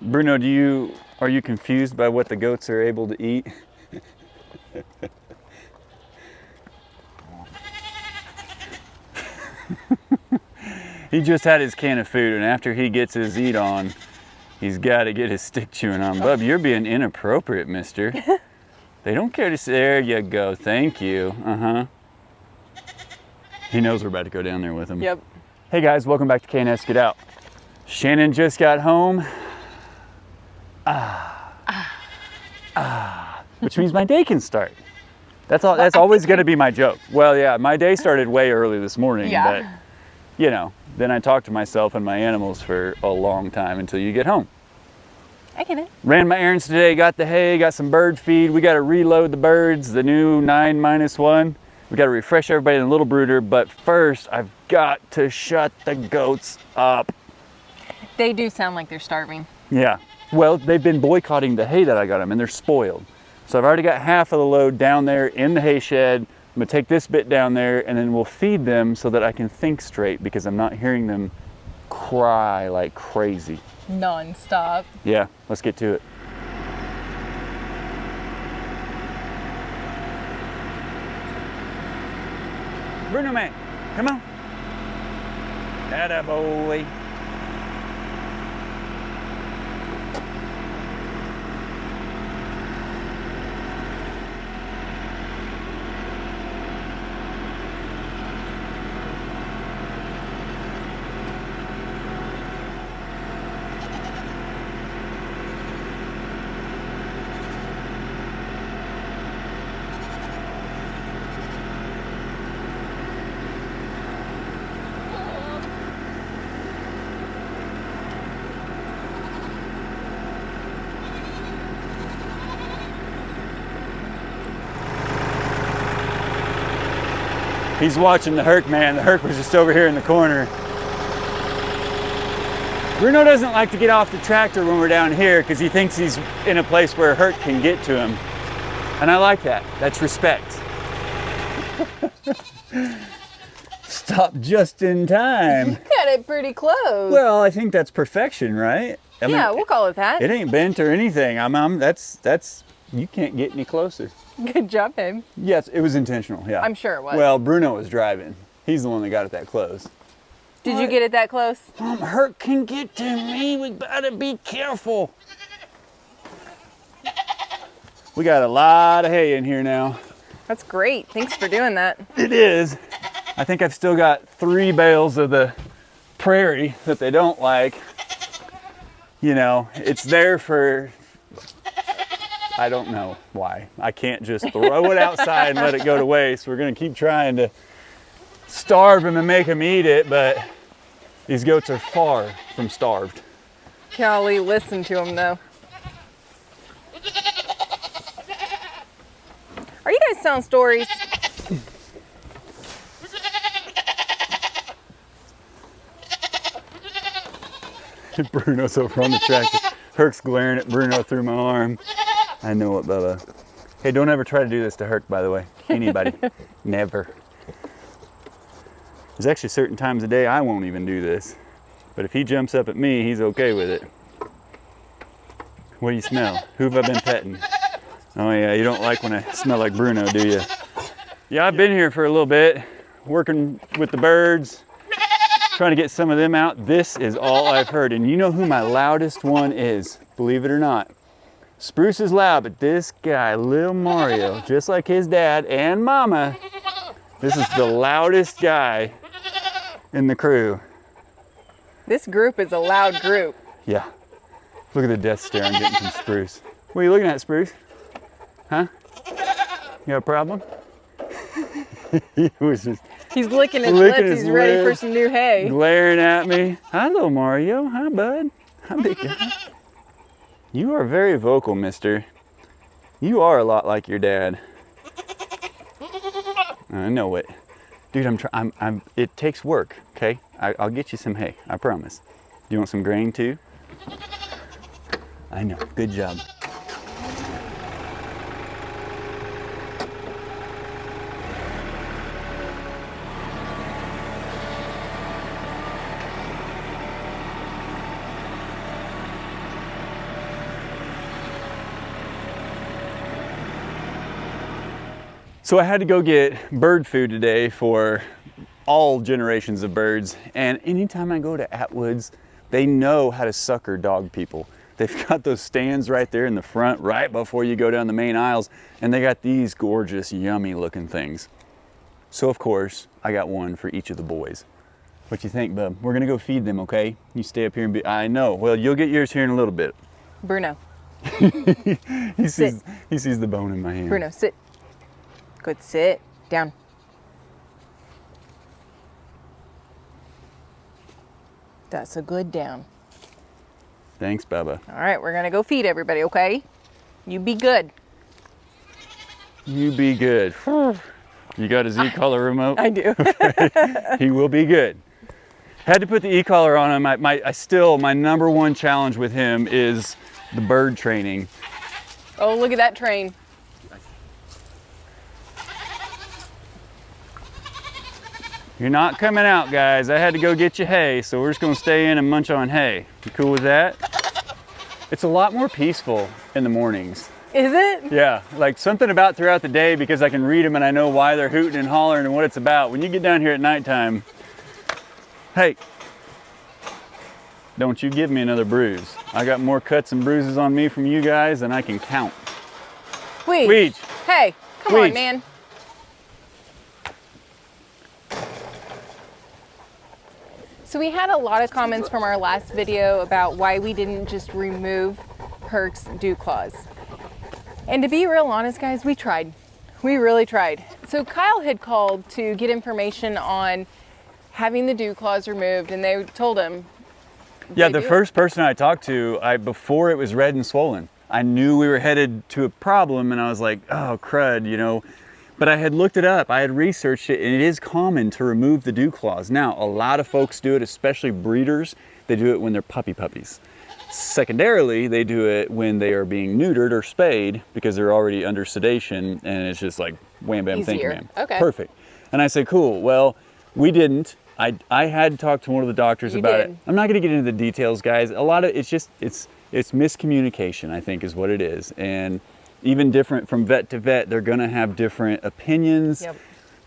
Bruno, are you confused by what the goats are able to eat? He just had his can of food, and after he gets his eat on, he's got to get his stick chewing on. Bub, you're being inappropriate, mister. They don't care to say, there you go, thank you. He knows we're about to go down there with him. Yep. Hey guys, welcome back to K&S Get Out. Shannon just got home. Which means my day can start. That's always going to be my joke. Well, yeah, my day started way early this morning, but you know, then I talk to myself and my animals for a long time until you get home. I get it. Ran my errands today, got the hay, got some bird feed. We got to reload the birds, the new 9-1. We got to refresh everybody in a little brooder, but first I've got to shut the goats up. They do sound like they're starving. Yeah. Well, they've been boycotting the hay that I got them, and they're spoiled. So I've already got half of the load down there in the hay shed. I'm gonna take this bit down there, and then we'll feed them so that I can think straight, because I'm not hearing them cry like crazy. Non-stop. Yeah, let's get to it. Bruno man, come on. Atta boy. He's watching the Herc, man. The Herc was just over here in the corner. Bruno doesn't like to get off the tractor when we're down here because he thinks he's in a place where a Herc can get to him. And I like that. That's respect. Stop just in time. You got it pretty close. Well, I think that's perfection, right? I yeah, mean, we'll call it that. It ain't bent or anything. That's you can't get any closer. Good job, babe. Yes, it was intentional, yeah. I'm sure it was. Well, Bruno was driving. He's the one that got it that close. Did you get it that close? Herc can get to me. We gotta be careful. We got a lot of hay in here now. That's great. Thanks for doing that. It is. I think I've still got 3 bales of the prairie that they don't like. You know, it's there for, I don't know why. I can't just throw it outside and let it go to waste. We're gonna keep trying to starve them and make them eat it, but these goats are far from starved. Golly, listen to them though. Are you guys telling stories? Bruno's over on the tractor. Herc's glaring at Bruno through my arm. I know it, Bubba. Hey, don't ever try to do this to Herc, by the way. Anybody. Never. There's actually certain times of day I won't even do this. But if he jumps up at me, he's okay with it. What do you smell? Who have I been petting? Oh yeah, you don't like when I smell like Bruno, do you? Yeah, I've been here for a little bit, working with the birds, trying to get some of them out. This is all I've heard. And you know who my loudest one is, believe it or not. Spruce is loud, but this guy, Lil Mario, just like his dad and mama, this is the loudest guy in the crew. This group is a loud group. Yeah. Look at the death stare I'm getting from Spruce. What are you looking at, Spruce? Huh? You got a problem? He was just He's licking his lips. He's ready for some new hay. Glaring at me. Hi, little Mario. Hi, bud. Hi, big guy. You are very vocal, mister. You are a lot like your dad. I know it. Dude, it takes work, okay? I'll get you some hay, I promise. Do you want some grain too? I know, good job. So I had to go get bird food today for all generations of birds. And anytime I go to Atwood's, they know how to sucker dog people. They've got those stands right there in the front, right before you go down the main aisles. And they got these gorgeous, yummy looking things. So of course, I got one for each of the boys. What you think, bub? We're gonna go feed them, okay? You stay up here and be, I know. Well, you'll get yours here in a little bit. Bruno. He sees the bone in my hand. Bruno, sit. Good, sit. Down. That's a good down. Thanks, Bubba. All right, we're gonna go feed everybody, okay? You be good. You be good. You got his e-collar remote? I do. He will be good. Had to put the e-collar on him. My number one challenge with him is the bird training. Oh, look at that train. You're not coming out, guys. I had to go get you hay, so we're just gonna stay in and munch on hay. You cool with that? It's a lot more peaceful in the mornings. Is it? Yeah, like something about throughout the day, because I can read them and I know why they're hooting and hollering and what it's about. When you get down here at nighttime, hey, don't you give me another bruise. I got more cuts and bruises on me from you guys than I can count. Weege. Hey, come on, man. So we had a lot of comments from our last video about why we didn't just remove Herc's dew claws. And to be real honest, guys, we tried. We really tried. So Kyle had called to get information on having the dew claws removed, and they told him. Yeah, the first person I talked to, before it was red and swollen, I knew we were headed to a problem, and I was like, oh, crud, you know. But I had looked it up, I had researched it, and it is common to remove the dew claws. Now, a lot of folks do it, especially breeders. They do it when they're puppies. Secondarily, they do it when they are being neutered or spayed because they're already under sedation, and it's just like wham, bam, thank you, ma'am. Okay. Perfect. And I said, cool. Well, we didn't. I had talked to one of the doctors about it. I'm not going to get into the details, guys. A lot of it's just it's miscommunication, I think, is what it is. And even different from vet to vet, they're going to have different opinions. Yep.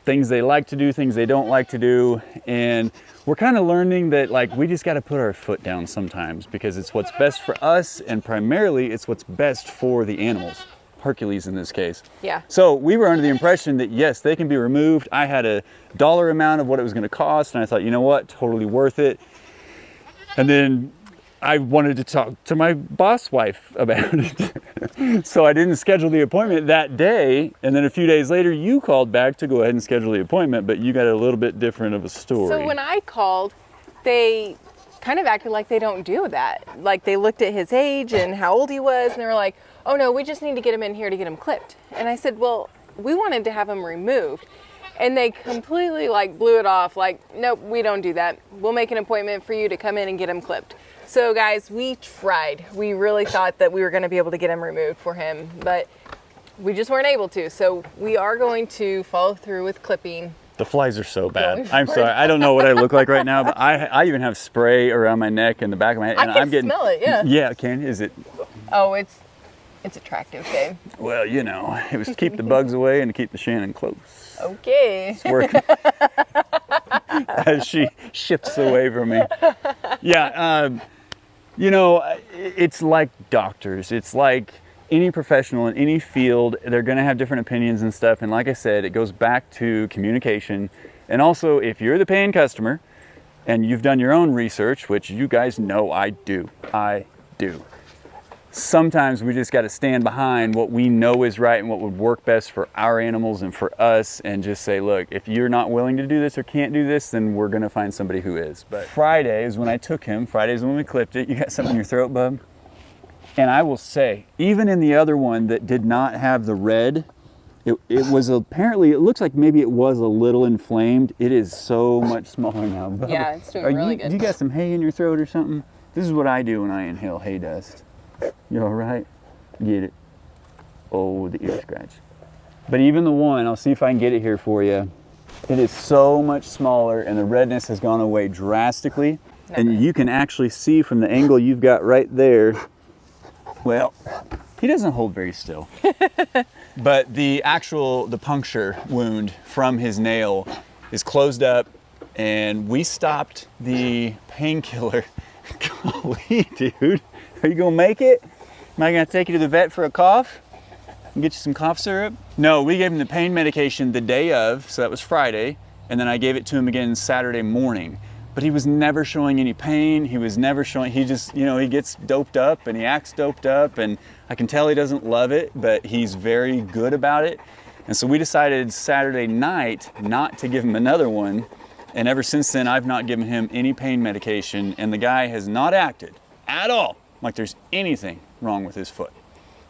Things they like to do, things they don't like to do. And we're kind of learning that, like, we just got to put our foot down sometimes because it's what's best for us, and primarily it's what's best for the animals. Hercules in this case. Yeah. So we were under the impression that yes, they can be removed. I had a dollar amount of what it was going to cost, and I thought, you know what, totally worth it. And then I wanted to talk to my boss wife about it. So I didn't schedule the appointment that day. And then a few days later, you called back to go ahead and schedule the appointment, but you got a little bit different of a story. So when I called, they kind of acted like they don't do that. Like they looked at his age and how old he was, and they were like, oh no, we just need to get him in here to get him clipped. And I said, well, we wanted to have him removed. And they completely like blew it off, like, nope, we don't do that. We'll make an appointment for you to come in and get him clipped. So guys, we tried. We really thought that we were going to be able to get him removed for him, but we just weren't able to. So we are going to follow through with clipping. The flies are so bad. I'm sorry. I don't know what I look like right now, but I even have spray around my neck and the back of my head. And I'm getting, smell it, yeah. Yeah, can is it? Oh, it's attractive, babe. Well, you know, it was to keep the bugs away and to keep the Shannon close. Okay. It's working. As she shifts away from me. Yeah, you know, it's like doctors. It's like any professional in any field. They're going to have different opinions and stuff. And like I said, it goes back to communication. And also, if you're the paying customer and you've done your own research, which you guys know I do. Sometimes we just got to stand behind what we know is right and what would work best for our animals and for us, and just say, look, if you're not willing to do this or can't do this, then we're going to find somebody who is. But Friday is when I took him. Friday is when we clipped it. You got something in your throat, bub? And I will say, even in the other one that did not have the red, it was apparently, it looks like maybe it was a little inflamed. It is so much smaller now, bub. Yeah, it's doing really good. You got some hay in your throat or something? This is what I do when I inhale hay dust. You all right? Get it. Oh, the ear scratch. But even the one, I'll see if I can get it here for you. It is so much smaller, and the redness has gone away drastically. And you can actually see from the angle you've got right there. Well, He doesn't hold very still. But the puncture wound from his nail is closed up, and we stopped the painkiller. Golly, dude, are you gonna make it? Am I gonna take you to the vet for a cough and get you some cough syrup? No, we gave him the pain medication the day of, so that was Friday, and then I gave it to him again Saturday morning. But he was never showing any pain. He was never showing, he just, you know, he gets doped up and he acts doped up, and I can tell he doesn't love it, but he's very good about it. And so we decided Saturday night not to give him another one. And ever since then, I've not given him any pain medication, and the guy has not acted at all like there's anything wrong with his foot.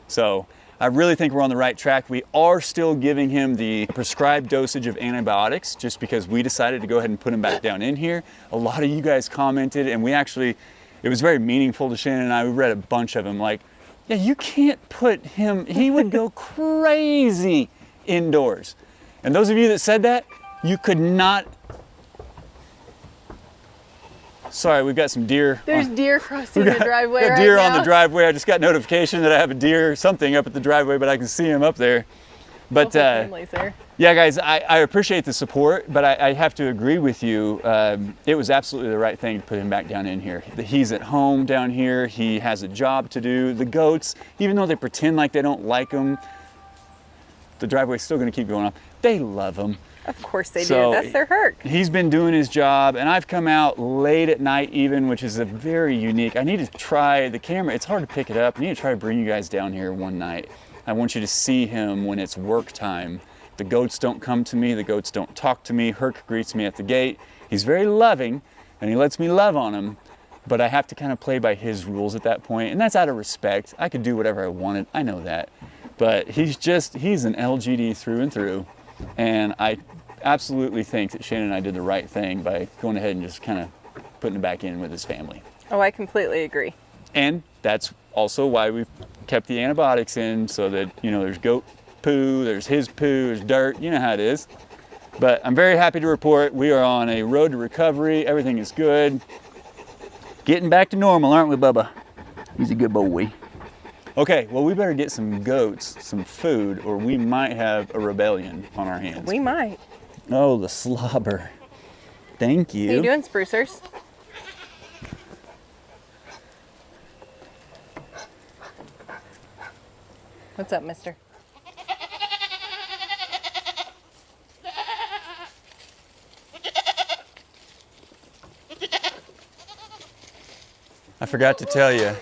So I really think we're on the right track. We are still giving him the prescribed dosage of antibiotics just because we decided to go ahead and put him back down in here. A lot of you guys commented, and it was very meaningful to Shannon and I. We read a bunch of them like, yeah, you can't put him, he would go crazy indoors. And those of you that said that, you could not. Sorry, we've got some deer. There's deer crossing the driveway right now. Deer on the driveway. I just got notification that I have a deer something up at the driveway, but I can see him up there. But yeah, guys, I appreciate the support, but I have to agree with you. It was absolutely the right thing to put him back down in here. He's at home down here. He has a job to do. The goats, even though they pretend like they don't like him, the driveway's still going to keep going up. They love him. Of course they do. That's their Herc. He's been doing his job, and I've come out late at night even, which is a very unique. I need to try the camera. It's hard to pick it up. I need to try to bring you guys down here one night. I want you to see him when it's work time. The goats don't come to me. The goats don't talk to me. Herc greets me at the gate. He's very loving, and he lets me love on him, but I have to kind of play by his rules at that point, and that's out of respect. I could do whatever I wanted. I know that. But he's an LGD through and through, and I absolutely think that Shannon and I did the right thing by going ahead and just kind of putting it back in with his family. Oh, I completely agree. And that's also why we've kept the antibiotics in, so that, you know, there's goat poo, there's his poo, there's dirt, you know how it is. But I'm very happy to report we are on a road to recovery. Everything is good. Getting back to normal, aren't we, Bubba? He's a good boy. Okay, well, we better get some goats, some food, or we might have a rebellion on our hands. We might. Oh, the slobber. Thank you. How you doing, sprucers? What's up, mister? I forgot to tell you.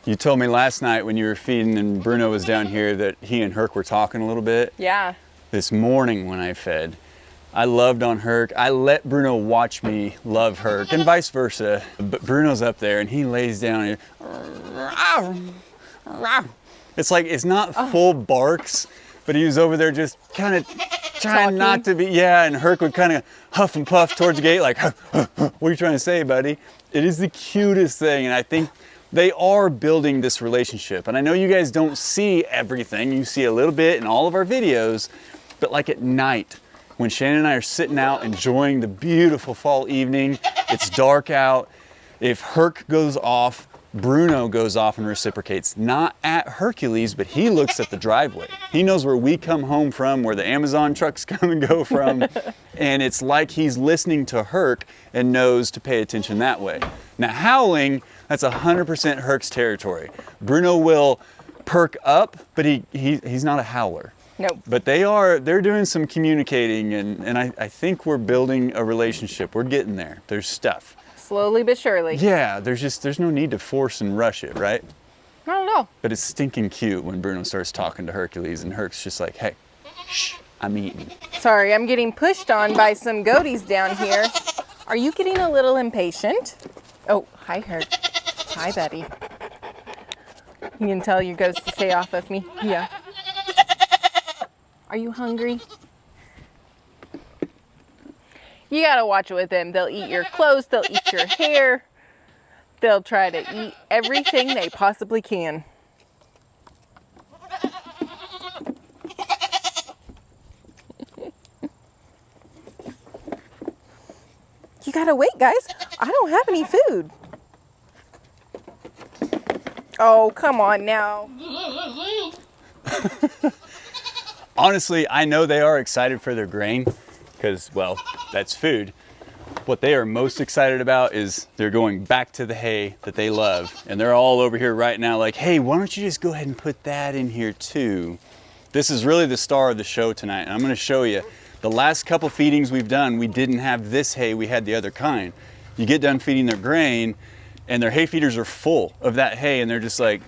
You told me last night when you were feeding and Bruno was down here that he and Herc were talking a little bit. Yeah. This morning when I fed, I loved on Herc. I let Bruno watch me love Herc and vice versa. But Bruno's up there and he lays down and it's like, it's not full barks, but he was over there just kind of trying not to be, and Herc would kind of huff and puff towards the gate like, what are you trying to say, buddy? It is the cutest thing, and I think they are building this relationship. And I know you guys don't see everything. You see a little bit in all of our videos, but like at night, when Shannon and I are sitting out enjoying the beautiful fall evening, it's dark out. If Herc goes off, Bruno goes off and reciprocates, not at Hercules, but he looks at the driveway. He knows where we come home from, where the Amazon trucks come and go from. And it's like he's listening to Herc and knows to pay attention that way. Now howling, that's 100% Herc's territory. Bruno will perk up, but he's not a howler. Nope. But they're doing some communicating, and I think we're building a relationship. We're getting there. There's stuff. Slowly but surely. Yeah, there's no need to force and rush it, right? I don't know. But it's stinking cute when Bruno starts talking to Hercules and Herc's just like, hey, shh, I'm eating. Sorry, I'm getting pushed on by some goaties down here. Are you getting a little impatient? Oh, hi, Herc. Hi, buddy. You can tell your goats to stay off of me. Yeah. Are you hungry? You gotta watch it with them. They'll eat your clothes, they'll eat your hair. They'll try to eat everything they possibly can. You gotta wait, guys. I don't have any food. Oh, come on now. Honestly, I know they are excited for their grain because, well, that's food. What they are most excited about is they're going back to the hay that they love. And they're all over here right now like, hey, why don't you just go ahead and put that in here too? This is really the star of the show tonight. And I'm gonna show you, the last couple feedings we've done, we didn't have this hay, we had the other kind. You get done feeding their grain and their hay feeders are full of that hay and they're just like,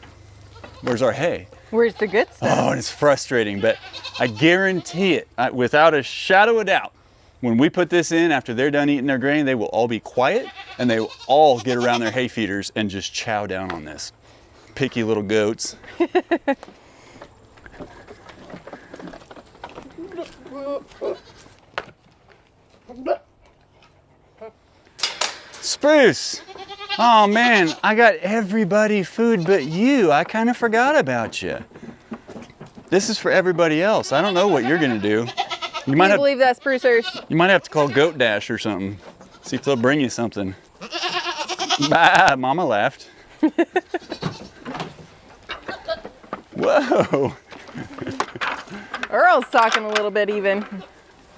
where's our hay? Where's the good stuff? Oh, and it's frustrating, but I guarantee it, without a shadow of doubt, when we put this in after they're done eating their grain, they will all be quiet and they will all get around their hay feeders and just chow down on this. Picky little goats. Spruce. Oh man, I got everybody food but you. I kind of forgot about you. This is for everybody else. I don't know what you're gonna do. You might have, believe that, Sprucers? You might have to call Goat Dash or something. See if they'll bring you something. Bah, Mama laughed. Whoa. Earl's talking a little bit even.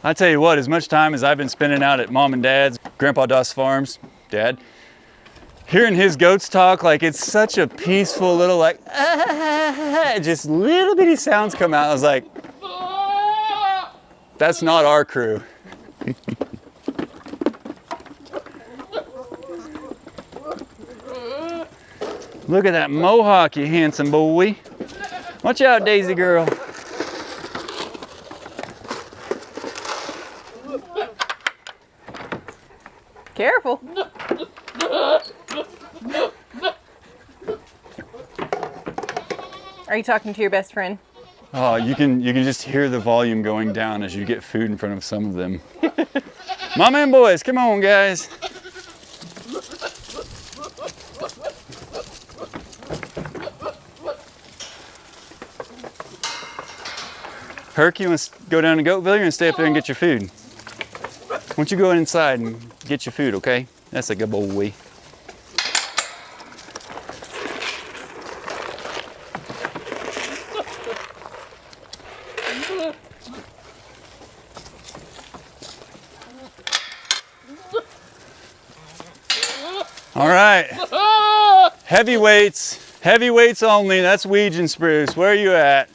I tell you what, as much time as I've been spending out at Mom and Dad's, Grandpa Doss Farms, Dad, hearing his goats talk, like it's such a peaceful little like, just little bitty sounds come out. I was like, that's not our crew. Look at that mohawk, you handsome boy. Watch out, Daisy girl. Careful. Are you talking to your best friend? Oh, you can just hear the volume going down as you get food in front of some of them. Mama and boys, come on, guys. Herc, you want to go down to Goatville? You're going to stay up there and get your food. Why don't you go inside and get your food, okay? That's a good boy. All right, heavyweights only. That's Weege and Spruce. Where are you at?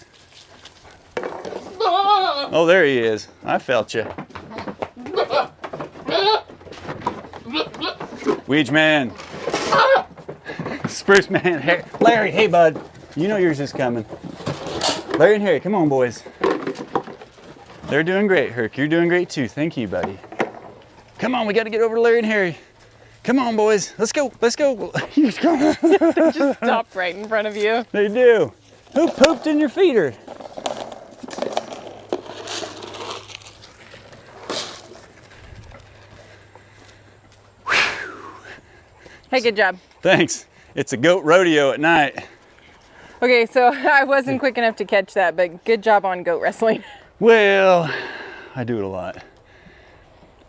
Oh, there he is. I felt you. Weege man. Spruce man. Hey, Larry, hey bud. You know yours is coming. Larry and Harry, come on boys. They're doing great, Herc. You're doing great too. Thank you, buddy. Come on, we got to get over to Larry and Harry. Come on, boys. Let's go. Let's go. They just stopped right in front of you. They do. Who pooped in your feeder? Hey, good job. Thanks. It's a goat rodeo at night. Okay, so I wasn't quick enough to catch that, but good job on goat wrestling. Well, I do it a lot.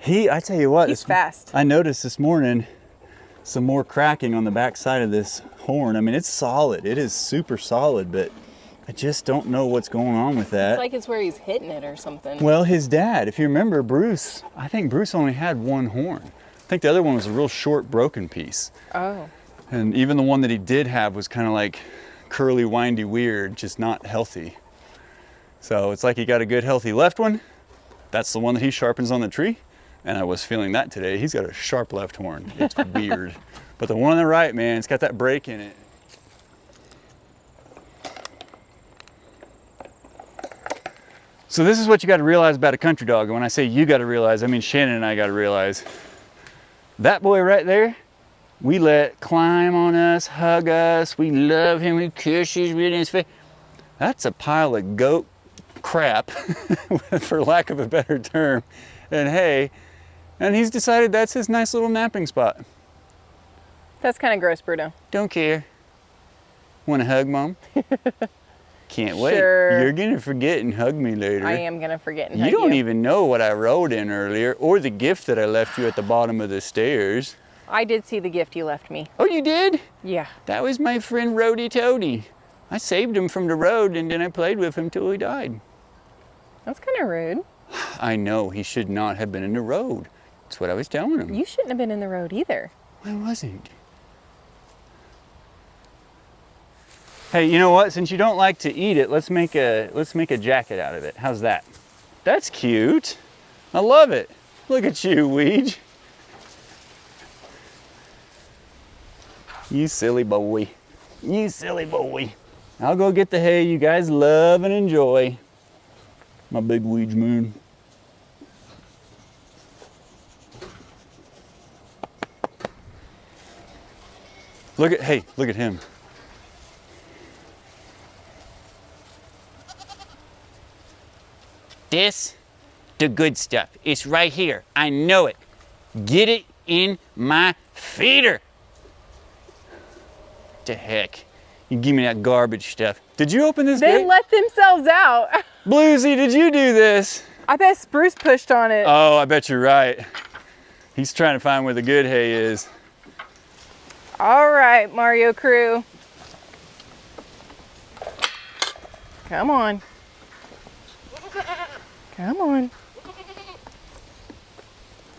I tell you what, He's fast. I noticed this morning some more cracking on the back side of this horn. I mean, it's solid. It is super solid, but I just don't know what's going on with that. It's like it's where he's hitting it or something. Well, his dad, if you remember, Bruce, I think Bruce only had one horn. I think the other one was a real short, broken piece. Oh. And even the one that he did have was kind of like curly, windy, weird, just not healthy. So it's like he got a good, healthy left one. That's the one that he sharpens on the tree. And I was feeling that today. He's got a sharp left horn. It's weird. But the one on the right, man, it's got that break in it. So this is what you got to realize about a country dog. And when I say you got to realize, I mean Shannon and I got to realize. That boy right there, we let climb on us, hug us. We love him. We kiss his in his face. That's a pile of goat crap, for lack of a better term. And hey, and he's decided that's his nice little napping spot. That's kind of gross, Bruno. Don't care. Want to hug, Mom? Can't wait. Sure. You're going to forget and hug me later. I am going to forget and hug You don't even know what I wrote in earlier or the gift that I left you at the bottom of the stairs. I did see the gift you left me. Oh, you did? Yeah. That was my friend Rody Toady. I saved him from the road and then I played with him till he died. That's kind of rude. I know, he should not have been in the road. That's what I was telling him. You shouldn't have been in the road either. I wasn't. Hey, you know what? Since you don't like to eat it, let's make a jacket out of it. How's that? That's cute. I love it. Look at you, Weege. You silly boy. You silly boy. I'll go get the hay you guys love and enjoy. My big Weege moon. Look at him. This, the good stuff. It's right here. I know it. Get it in my feeder. The heck? You give me that garbage stuff. Did you open this They gate? let themselves out. Bluesy, did you do this? I bet Spruce pushed on it. Oh, I bet you're right. He's trying to find where the good hay is. All right, Mario crew. Come on. Come on.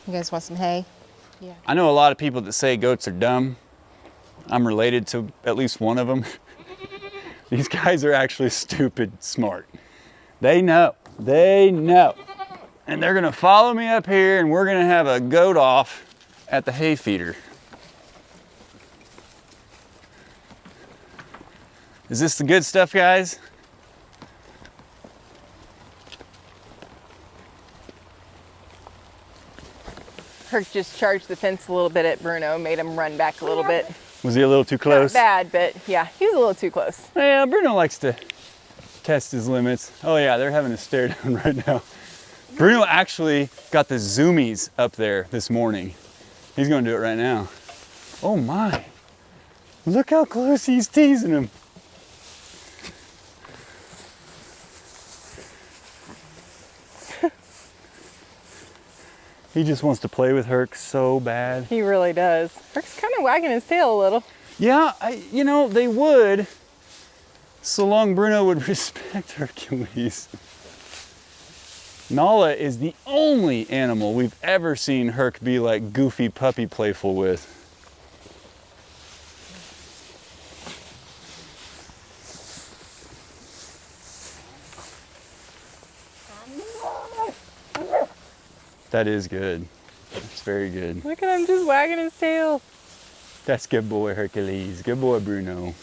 You guys want some hay? Yeah. I know a lot of people that say goats are dumb. I'm related to at least one of them. These guys are actually stupid smart. They know. They know. And they're gonna follow me up here and we're gonna have a goat off at the hay feeder. Is this the good stuff, guys? Herc just charged the fence a little bit at Bruno, made him run back a little bit. Was he a little too close? Not bad, but yeah, he was a little too close. Yeah, Bruno likes to test his limits. Oh yeah, they're having a stare down right now. Bruno actually got the zoomies up there this morning. He's gonna do it right now. Oh my. Look how close he's teasing him. He just wants to play with Herc so bad. He really does. Herc's kind of wagging his tail a little. Yeah, you know, they would, so long Bruno would respect Hercules. Nala is the only animal we've ever seen Herc be like goofy puppy playful with. That is good. That's very good. Look at him just wagging his tail. That's good boy, Hercules. Good boy, Bruno.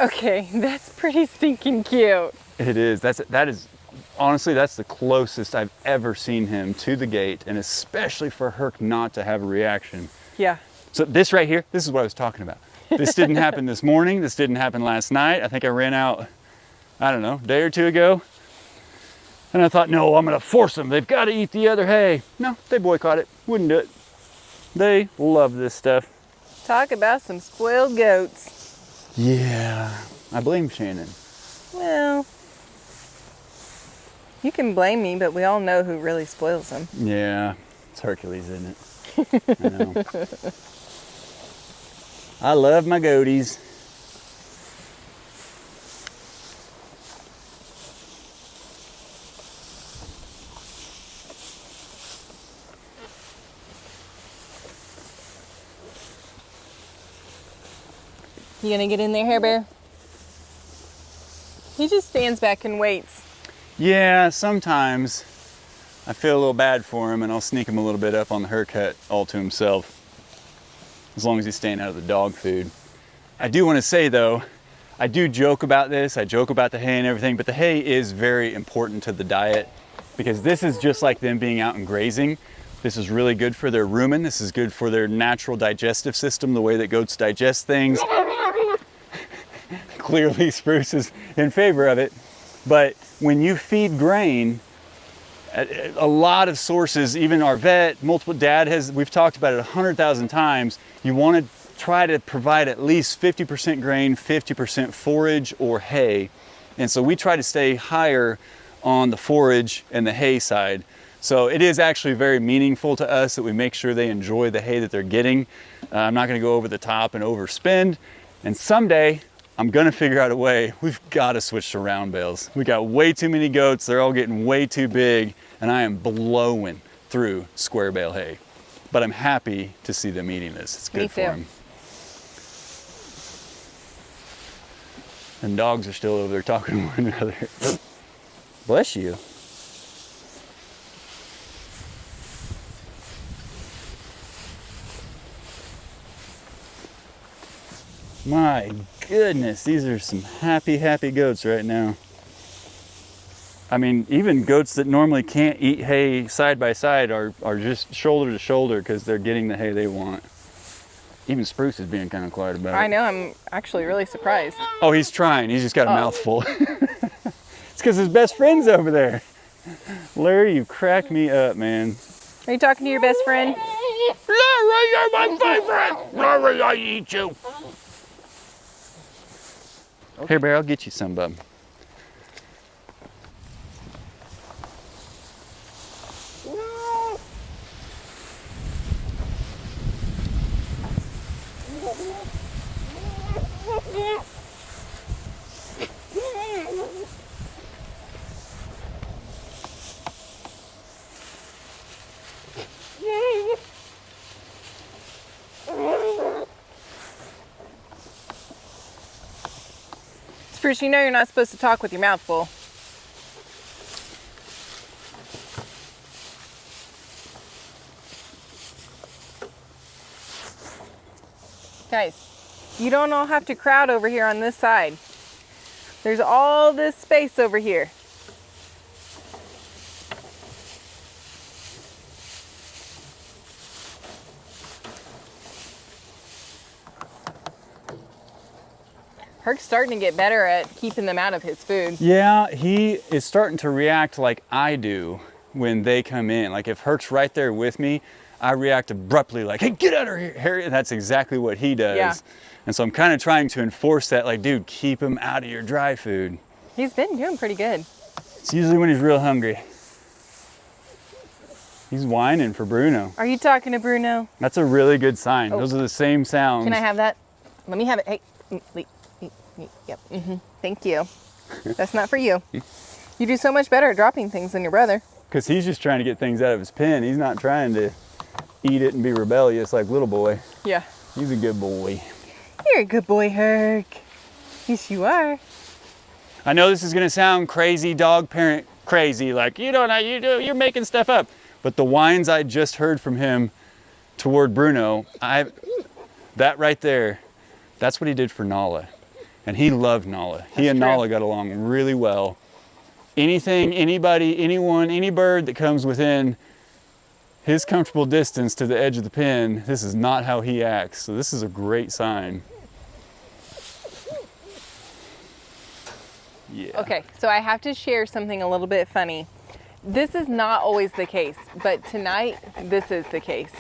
Okay, that's pretty stinking cute. It is. That is honestly, that's the closest I've ever seen him to the gate, and especially for Herc not to have a reaction. Yeah. So this right here, this is what I was talking about. This didn't happen this morning. This didn't happen last night. I think I ran out, I don't know, a day or two ago. And I thought, no, I'm gonna force them. They've got to eat the other hay. No, they boycott it. Wouldn't do it. They love this stuff. Talk about some spoiled goats. Yeah, I blame Shannon. Well, you can blame me, but we all know who really spoils them. Yeah, it's Hercules, isn't it? I know. I love my goaties. You gonna get in there, Hair Bear? He just stands back and waits. Yeah, sometimes I feel a little bad for him and I'll sneak him a little bit up on the haircut all to himself. As long as he's staying out of the dog food. I do want to say though, I do joke about this. I joke about the hay and everything, but the hay is very important to the diet because this is just like them being out and grazing. This is really good for their rumen. This is good for their natural digestive system, the way that goats digest things. Clearly Spruce is in favor of it. But when you feed grain, a lot of sources, even our vet, we've talked about it 100,000 times. You want to try to provide at least 50% grain, 50% forage or hay. And so we try to stay higher on the forage and the hay side. So it is actually very meaningful to us that we make sure they enjoy the hay that they're getting. I'm not going to go over the top and overspend. And someday I'm going to figure out a way. We've got to switch to round bales. We got way too many goats. They're all getting way too big, and I am blowing through square bale hay. But I'm happy to see them eating this. It's good for them. And dogs are still over there talking to one another. Bless you. My goodness, these are some happy goats right now. I mean, even goats that normally can't eat hay side by side are just shoulder to shoulder because they're getting the hay they want. Even Spruce is being kind of quiet about it. I know, I'm actually really surprised. Oh, he's trying. He's just got a mouthful. It's because his best friend's over there. Larry, you crack me up, man. Are you talking to your best friend? Larry, you're my favorite. Larry, I eat you. Here, Bear, I'll get you some, bub. Spruce, you know you're not supposed to talk with your mouth full. Guys, you don't all have to crowd over here on this side. There's all this space over here. Herc's starting to get better at keeping them out of his food. Yeah, he is starting to react like I do when they come in. Like if Herc's right there with me, I react abruptly like, hey, get out of here. And that's exactly what he does. Yeah. And so I'm kind of trying to enforce that, like, dude, keep him out of your dry food. He's been doing pretty good. It's usually when he's real hungry. He's whining for Bruno. Are you talking to Bruno? That's a really good sign. Oh. Those are the same sounds. Can I have that? Let me have it. Hey, yep. Thank you. That's not for you. You do so much better at dropping things than your brother. Because he's just trying to get things out of his pen. He's not trying to eat it and be rebellious like little boy. Yeah. He's a good boy. You're a good boy, Herc. Yes, you are. I know this is going to sound crazy, dog parent crazy, like you're making stuff up. But the whines I just heard from him toward Bruno, that right there, that's what he did for Nala. And he loved Nala. He and Nala got along really well. Anything, anybody, anyone, any bird that comes within his comfortable distance to the edge of the pen, this is not how he acts. So this is a great sign. Yeah. Okay, so I have to share something a little bit funny. This is not always the case, but tonight this is the case.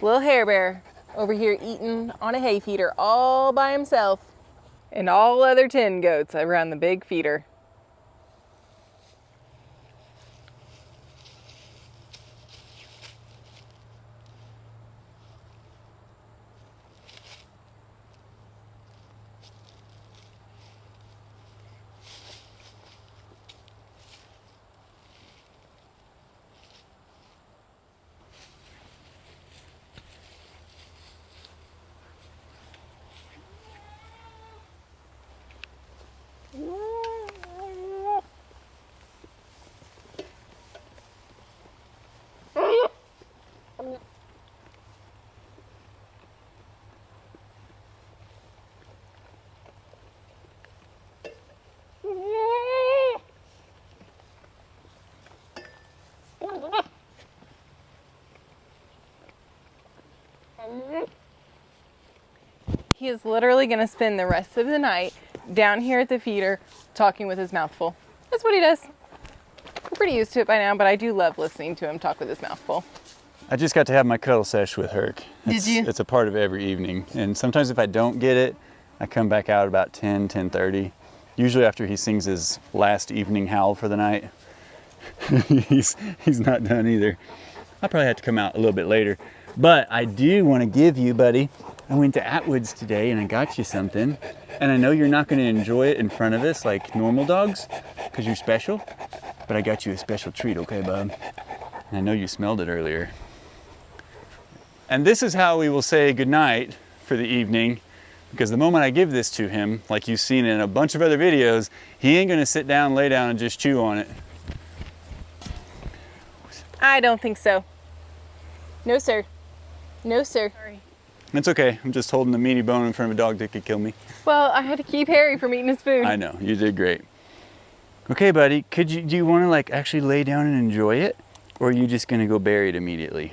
Little Hair Bear over here eating on a hay feeder all by himself, and all other 10 goats around the big feeder. He is literally going to spend the rest of the night down here at the feeder talking with his mouth full. That's what he does. pretty used to it by now, but I do love listening to him talk with his mouth full. I just got to have my cuddle sesh with Herc. Did you? It's a part of every evening. And sometimes if I don't get it, I come back out about 10:30. Usually after he sings his last evening howl for the night. he's not done either. I'll probably have to come out a little bit later. But I do want to give you, buddy, I went to Atwood's today and I got you something. And I know you're not going to enjoy it in front of us like normal dogs because you're special. But I got you a special treat, okay, bub? And I know you smelled it earlier. And this is how we will say goodnight for the evening, because the moment I give this to him, like you've seen in a bunch of other videos, he ain't gonna sit down, lay down, and just chew on it. I don't think so. No, sir. No, sir. Sorry. It's okay, I'm just holding the meaty bone in front of a dog that could kill me. Well, I had to keep Harry from eating his food. I know, you did great. Okay, buddy, do you wanna like actually lay down and enjoy it? Or are you just gonna go bury it immediately?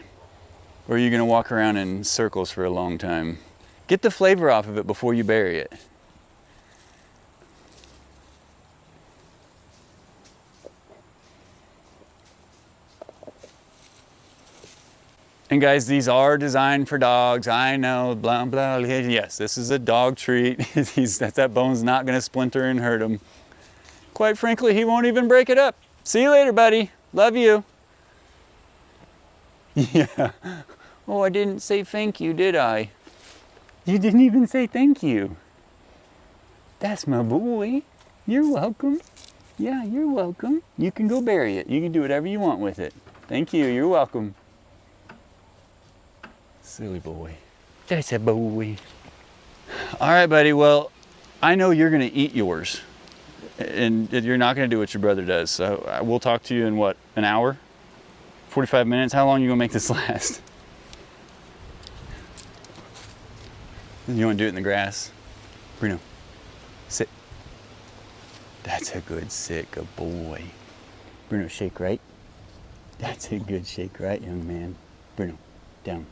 Or are you gonna walk around in circles for a long time? Get the flavor off of it before you bury it. And guys, these are designed for dogs. I know, blah, blah, blah. Yes, this is a dog treat. That bone's not gonna splinter and hurt him. Quite frankly, he won't even break it up. See you later, buddy. Love you. Yeah. Oh, I didn't say thank you, did I? You didn't even say thank you. That's my boy. You're welcome. Yeah, you're welcome. You can go bury it. You can do whatever you want with it. Thank you, you're welcome. Silly boy. That's a boy. All right, buddy, well, I know you're gonna eat yours. And you're not gonna do what your brother does. So we'll talk to you in what, an hour? 45 minutes? How long are you gonna make this last? You want to do it in the grass? Bruno, sit. That's a good sit, good boy. Bruno, shake right. That's a good shake right, young man. Bruno, down.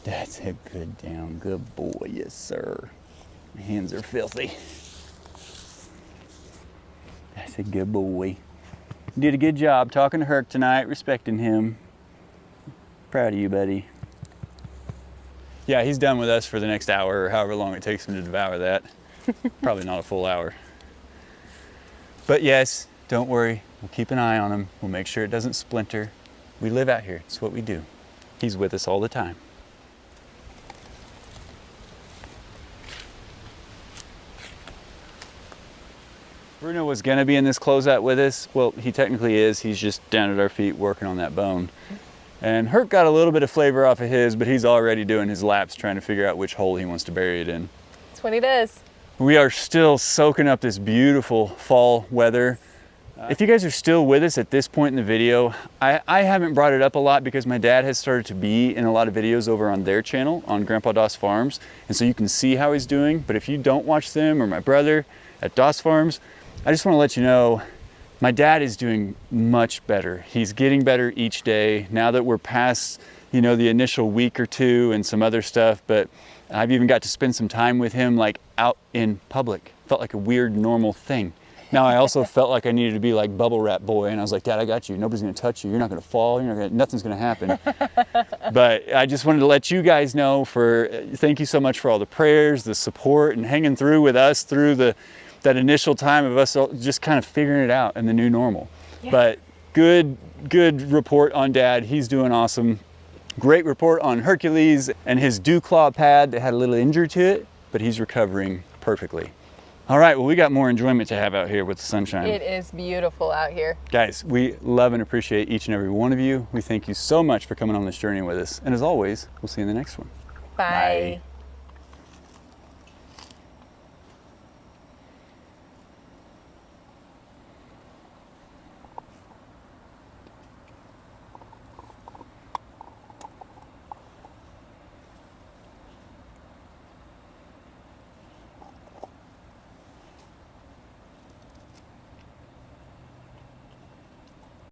That's a good down, good boy, yes sir. My hands are filthy. That's a good boy. You did a good job talking to Herc tonight, respecting him. Proud of you, buddy. Yeah, he's done with us for the next hour or however long it takes him to devour that. Probably not a full hour. But yes, don't worry. We'll keep an eye on him. We'll make sure it doesn't splinter. We live out here. It's what we do. He's with us all the time. Bruno was gonna be in this closeout with us. Well, he technically is. He's just down at our feet working on that bone. And Herc got a little bit of flavor off of his, but he's already doing his laps trying to figure out which hole he wants to bury it in. That's what he does. We are still soaking up this beautiful fall weather. If you guys are still with us at this point in the video, I haven't brought it up a lot because my dad has started to be in a lot of videos over on their channel, on Grandpa Doss Farms. And so you can see how he's doing. But if you don't watch them or my brother at Doss Farms, I just want to let you know, my dad is doing much better. He's getting better each day. Now that we're past, the initial week or two and some other stuff, but I've even got to spend some time with him like out in public. Felt like a weird, normal thing. Now I also felt like I needed to be like bubble wrap boy, and I was like, Dad, I got you. Nobody's gonna touch you. You're not gonna fall. Nothing's gonna happen. But I just wanted to let you guys know thank you so much for all the prayers, the support, and hanging through with us through that initial time of us just kind of figuring it out in the new normal. Yeah. But good report on Dad. He's doing awesome. Great report on Hercules and his dew claw pad that had a little injury to it, but he's recovering perfectly. All right, well, we got more enjoyment to have out here with the sunshine. It is beautiful out here. Guys, we love and appreciate each and every one of you. We thank you so much for coming on this journey with us. And as always, we'll see you in the next one. Bye. Bye.